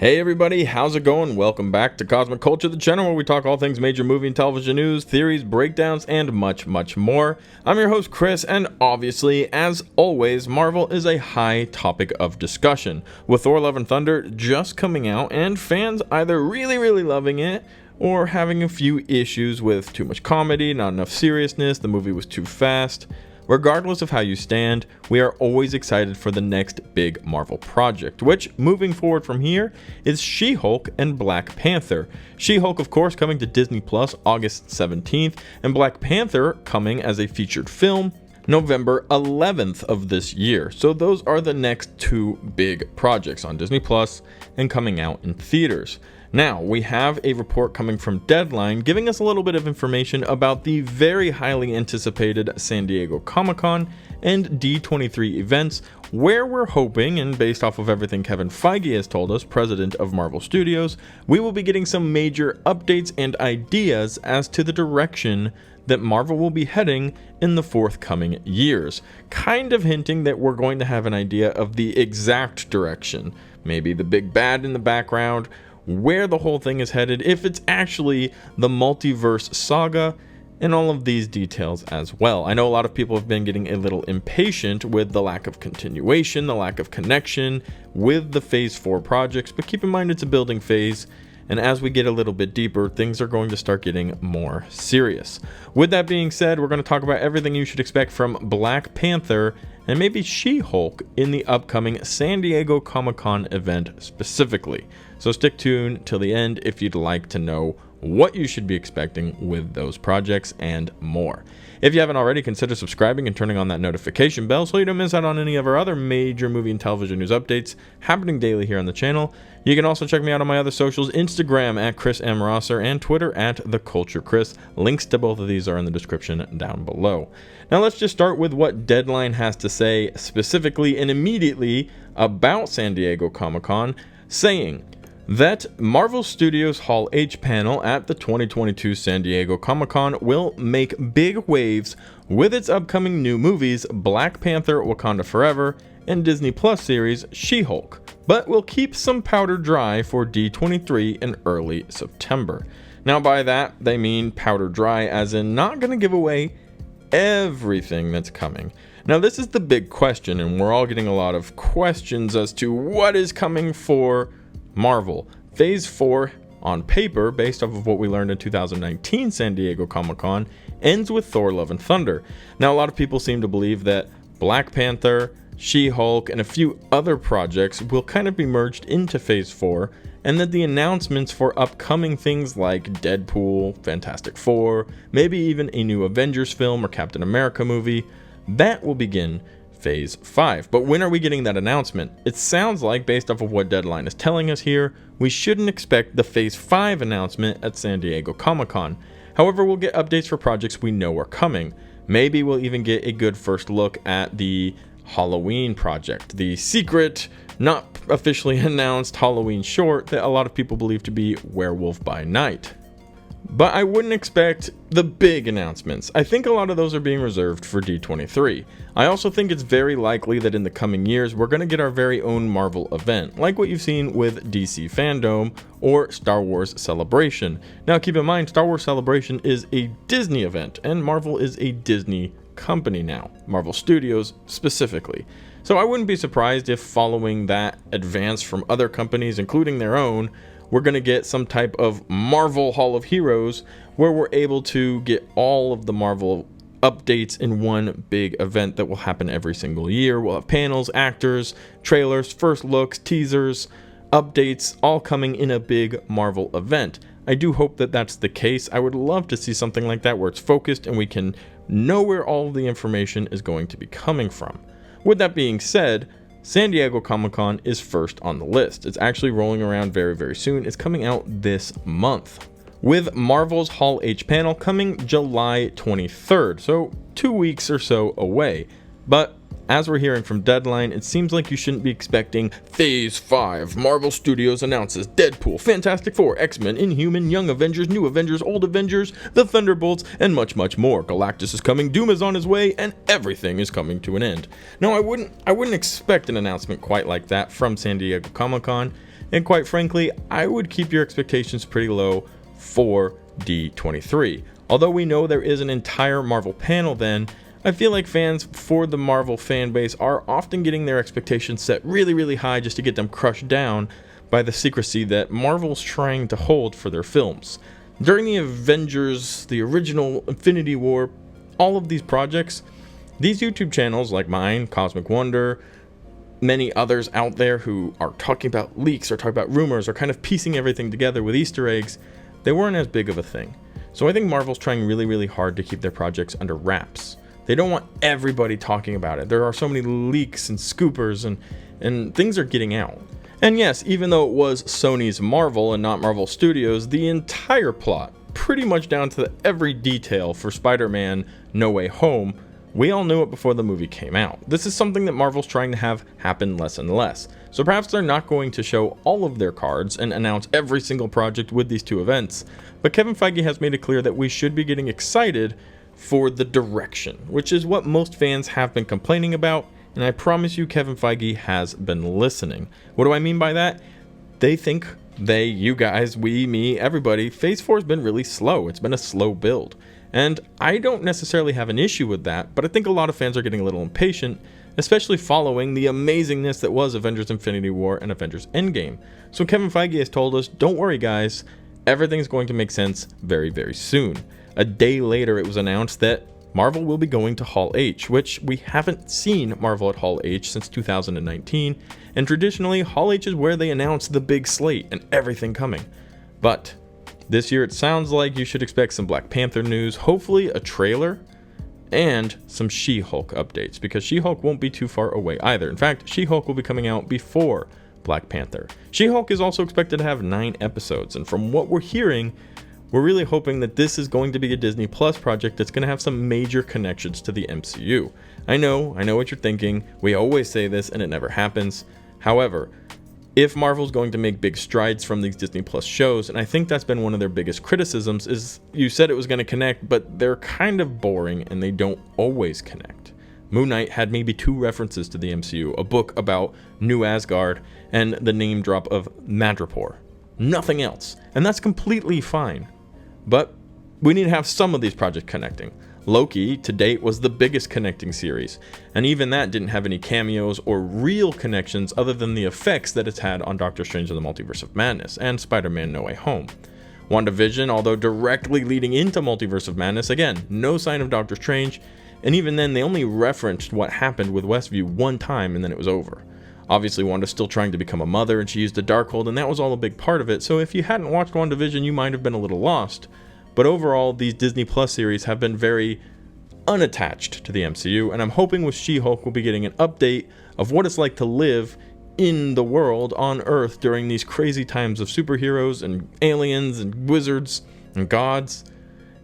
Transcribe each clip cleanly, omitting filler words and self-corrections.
Hey everybody, how's it going? Welcome back to Cosmic Culture, the channel where we talk all things major movie and television news, theories, breakdowns, and much, much more. I'm your host Chris, and obviously, as always, Marvel is a high topic of discussion, with Thor Love and Thunder just coming out, and fans either really loving it, or having a few issues with too much comedy, not enough seriousness, the movie was too fast. Regardless of how you stand, we are always excited for the next big Marvel project, which, moving forward from here, is She-Hulk and Black Panther. She-Hulk, of course, coming to Disney Plus August 17th, and Black Panther coming as a featured film November 11th of this year. So those are the next two big projects on Disney Plus and coming out in theaters. Now, we have a report coming from Deadline giving us a little bit of information about the very highly anticipated San Diego Comic-Con and D23 events, where we're hoping, and based off of everything Kevin Feige has told us, president of Marvel Studios, we will be getting some major updates and ideas as to the direction that Marvel will be heading in the forthcoming years, kind of hinting that we're going to have an idea of the exact direction, maybe the big bad in the background, where the whole thing is headed, if it's actually the multiverse saga, and all of these details as well. I know a lot of people have been getting a little impatient with the lack of continuation, the lack of connection with the Phase 4 projects, but keep in mind it's a building phase, and as we get a little bit deeper, things are going to start getting more serious. With that being said, we're going to talk about everything you should expect from Black Panther and maybe She-Hulk in the upcoming San Diego Comic-Con event specifically. So stick tuned till the end if you'd like to know what you should be expecting with those projects and more. If you haven't already, consider subscribing and turning on that notification bell so you don't miss out on any of our other major movie and television news updates happening daily here on the channel. You can also check me out on my other socials, Instagram at Chris M. Rosser and Twitter at TheCultureChris. Links to both of these are in the description down below. Now let's just start with what Deadline has to say specifically and immediately about San Diego Comic-Con, saying that Marvel Studios Hall H panel at the 2022 San Diego Comic-Con will make big waves with its upcoming new movies Black Panther: Wakanda Forever and Disney Plus series She-Hulk, but will keep some powder dry for D23 in early September. Now by that, they mean powder dry as in not going to give away everything that's coming. Now this is the big question, and we're all getting a lot of questions as to what is coming for Marvel. Phase 4 on paper, based off of what we learned in 2019 San Diego Comic-Con, ends with Thor Love and Thunder. Now a lot of people seem to believe that Black Panther, She-Hulk, and a few other projects will kind of be merged into Phase 4, and that the announcements for upcoming things like Deadpool, Fantastic Four, maybe even a new Avengers film or Captain America movie, that will begin Phase 5. But when are we getting that announcement? It sounds like, based off of what Deadline is telling us here, we shouldn't expect the Phase 5 announcement at San Diego Comic-Con. However, we'll get updates for projects we know are coming. Maybe we'll even get a good first look at the Halloween project, the secret, not officially announced Halloween short that a lot of people believe to be Werewolf by Night. But I wouldn't expect the big announcements. I think a lot of those are being reserved for D23. I also think it's very likely that in the coming years we're going to get our very own Marvel event, like what you've seen with DC Fandom or Star Wars Celebration. Now keep in mind, Star Wars Celebration is a Disney event, and Marvel is a Disney company now, Marvel Studios specifically. So I wouldn't be surprised if following that advance from other companies, including their own, we're going to get some type of Marvel Hall of Heroes where we're able to get all of the Marvel updates in one big event that will happen every single year. We'll have panels, actors, trailers, first looks, teasers, updates, all coming in a big Marvel event. I do hope that that's the case. I would love to see something like that where it's focused and we can know where all of the information is going to be coming from. With that being said, San Diego Comic-Con is first on the list. It's actually rolling around very soon. It's coming out this month, with Marvel's Hall H panel coming July 23rd, so 2 weeks or so away. But as we're hearing from Deadline, it seems like you shouldn't be expecting Phase 5. Marvel Studios announces Deadpool, Fantastic Four, X-Men, Inhuman, Young Avengers, New Avengers, Old Avengers, The Thunderbolts, and much more. Galactus is coming, Doom is on his way, and everything is coming to an end. Now, I wouldn't expect an announcement quite like that from San Diego Comic-Con, and quite frankly, I would keep your expectations pretty low for D23. Although we know there is an entire Marvel panel then, I feel like fans for the Marvel fan base are often getting their expectations set really, really high just to get them crushed down by the secrecy that Marvel's trying to hold for their films. During the Avengers, the original Infinity War, all of these projects, these YouTube channels like mine, Cosmic Wonder, many others out there who are talking about leaks or talking about rumors or kind of piecing everything together with Easter eggs, they weren't as big of a thing. So I think Marvel's trying really, really hard to keep their projects under wraps. They don't want everybody talking about it. There are so many leaks and scoopers and things are getting out. And yes, even though it was Sony's Marvel and not Marvel Studios, the entire plot, pretty much down to every detail for Spider-Man No Way Home, we all knew it before the movie came out. This is something that Marvel's trying to have happen less and less. So perhaps they're not going to show all of their cards and announce every single project with these two events, but Kevin Feige has made it clear that we should be getting excited for the direction, which is what most fans have been complaining about, and I promise you Kevin Feige has been listening. What do I mean by that? They think, you guys, we, me, everybody, Phase 4 has been really slow. It's been a slow build. And I don't necessarily have an issue with that, but I think a lot of fans are getting a little impatient, especially following the amazingness that was Avengers Infinity War and Avengers Endgame. So Kevin Feige has told us, don't worry guys, everything's going to make sense very, very soon. A day later, it was announced that Marvel will be going to Hall H, which we haven't seen Marvel at Hall H since 2019, and traditionally, Hall H is where they announce the big slate and everything coming. But this year, it sounds like you should expect some Black Panther news, hopefully a trailer, and some She-Hulk updates, because She-Hulk won't be too far away either. In fact, She-Hulk will be coming out before Black Panther. She-Hulk is also expected to have 9 episodes, and from what we're hearing, we're really hoping that this is going to be a Disney Plus project that's going to have some major connections to the MCU. I know what you're thinking. We always say this and it never happens. However, if Marvel's going to make big strides from these Disney Plus shows, and I think that's been one of their biggest criticisms, is you said it was going to connect, but they're kind of boring and they don't always connect. Moon Knight had maybe 2 references to the MCU, a book about New Asgard, and the name drop of Madripoor. Nothing else, and that's completely fine. But we need to have some of these projects connecting. Loki, to date, was the biggest connecting series, and even that didn't have any cameos or real connections other than the effects that it's had on Doctor Strange in the Multiverse of Madness and Spider-Man No Way Home. WandaVision, although directly leading into Multiverse of Madness, again, no sign of Doctor Strange, and even then they only referenced what happened with Westview one time and then it was over. Obviously, Wanda's still trying to become a mother, and she used a Darkhold, and that was all a big part of it, so if you hadn't watched WandaVision, you might have been a little lost. But overall, these Disney Plus series have been very unattached to the MCU, and I'm hoping with She-Hulk we'll be getting an update of what it's like to live in the world on Earth during these crazy times of superheroes and aliens and wizards and gods,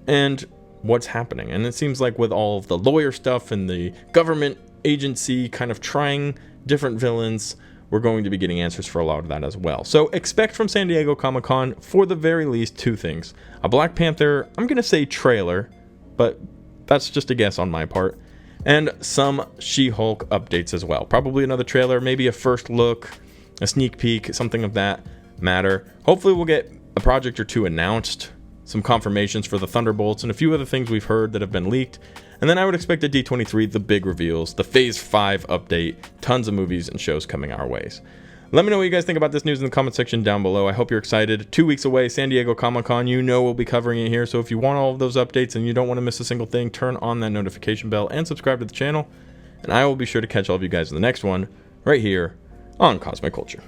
and what's happening. And it seems like with all of the lawyer stuff and the government agency kind of trying different villains, we're going to be getting answers for a lot of that as well. So expect from San Diego Comic-Con, for the very least, 2 things. A Black Panther, I'm going to say trailer, but that's just a guess on my part. And some She-Hulk updates as well. Probably another trailer, maybe a first look, a sneak peek, something of that matter. Hopefully we'll get a project or 2 announced, some confirmations for the Thunderbolts, and a few other things we've heard that have been leaked. And then I would expect at D23 the big reveals, the Phase 5 update, tons of movies and shows coming our ways. Let me know what you guys think about this news in the comment section down below. I hope you're excited. 2 weeks away, San Diego Comic-Con, you know we'll be covering it here. So if you want all of those updates and you don't want to miss a single thing, turn on that notification bell and subscribe to the channel. And I will be sure to catch all of you guys in the next one, right here on Cosmic Culture.